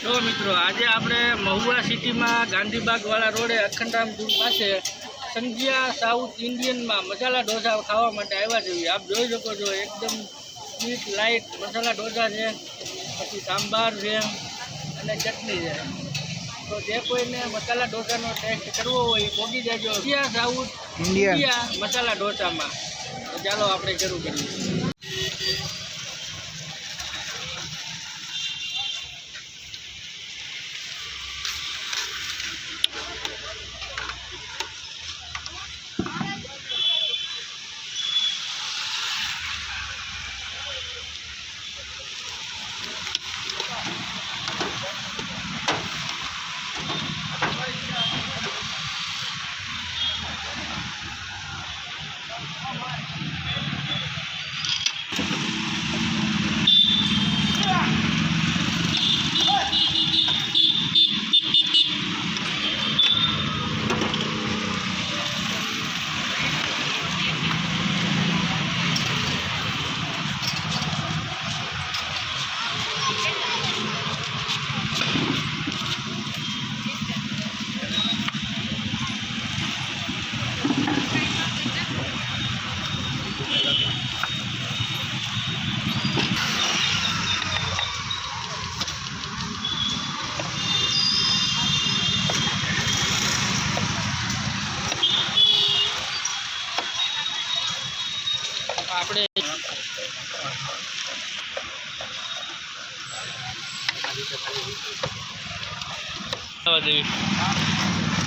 જો મિત્રો આજે આપણે મહુવા સિટીમાં ગાંધીબાગવાળા રોડે અખંડામ ટૂર પાસે સંધ્યા સાઉથ ઇન્ડિયનમાં મસાલા ઢોસા ખાવા માટે આવ્યા છીએ। આપ જોઈ શકો છો એકદમ સ્વીટ લાઇટ મસાલા ઢોસા છે, પછી સાંભાર છે અને ચટણી છે। તો જે કોઈને મસાલા ઢોસાનો ટેસ્ટ કરવો હોય પહોંચી જાજો સંધ્યા સાઉથ ઇન્ડિયા મસાલા ઢોસામાં। તો ચાલો આપણે શરૂ કરીએ।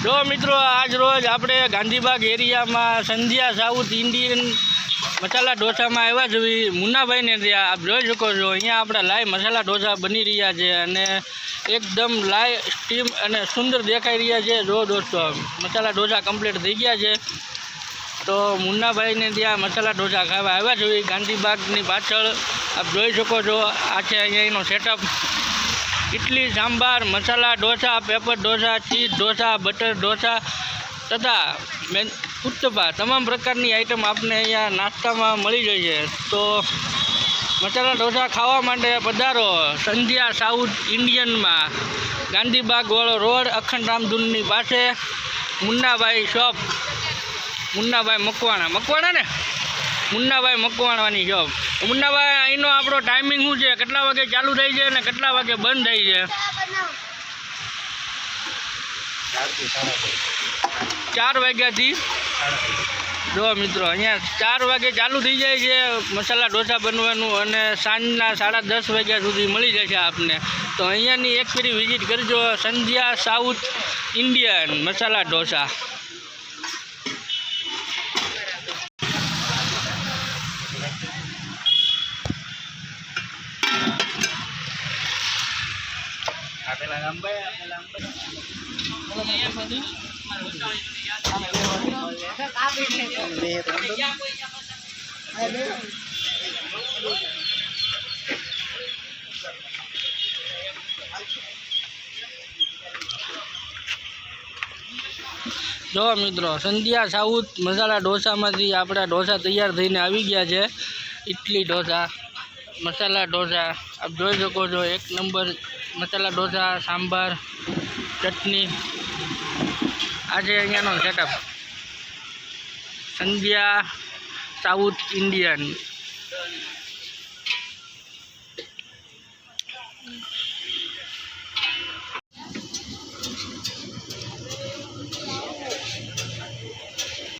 જો મિત્રો આજ રોજ આપણે ગાંધીબાગ એરિયામાં સંધ્યા સાઉથ ઇન્ડિયન મસાલા ઢોસામાં આવ્યા છીએ। મુન્નાભાઈને ત્યાં આપ જોઈ શકો છો અહીંયા આપણા લાઈવ મસાલા ઢોસા બની રહ્યા છે અને એકદમ લાઈવ સ્ટીમ અને સુંદર દેખાઈ રહ્યા છે। જો દોસ્તો મસાલા ઢોસા કમ્પ્લીટ થઈ ગયા છે। તો મુન્નાભાઈને ત્યાં મસાલા ઢોસા ખાવા આવ્યા છીએ ગાંધીબાગની પાછળ આપ જોઈ શકો છો। આ છે અહીંયા એનો સેટઅપ। इडली सांभार मसाला ढोसा, पेपर ढोसा, चीज ढोसा, बटर ढोसा तथा उत्तपा तमाम प्रकारनी आइटम आपने अहींया नास्तामां मळी जाय छे। तो मसाला ढोसा खावा माटे पधारो संध्या साउथ इंडियन में गांधीबाग वाळो रोड अखंडरामधूननी पासे मुन्नाभाई शॉप, मुन्नाभाई मकवाणा ने मुन्नाभाई मकवाणानी शॉप। मुन्नाभाई अहींनो आपणो टाइमिंग शुं छे, કેટલા વાગે ચાલુ થાય છે અને કેટલા વાગે બંધ થાય છે? 4 વાગ્યાથી જો મિત્રો અહીંયા 4 વાગે ચાલુ થઈ જાય છે મસાલા ઢોસા બનવાનું અને સાંજના 10:30 વાગ્યા સુધી મળી જશે આપને। તો અહીંયાની એક ફેરી વિઝિટ કરજો સંધ્યા સાઉથ ઇન્ડિયન મસાલા ઢોસા। जो मित्रों संध्या साउथ मसाला ढोसा में अपना ढोसा तैयार थईने आवी गया है। इडली ढोसा मसाला ढोसा आप जोई सको छो एक नंबर मसाला ढोसा सांभार चटनी। आज अहींयानो सेटअप संध्या साउथ इंडियन।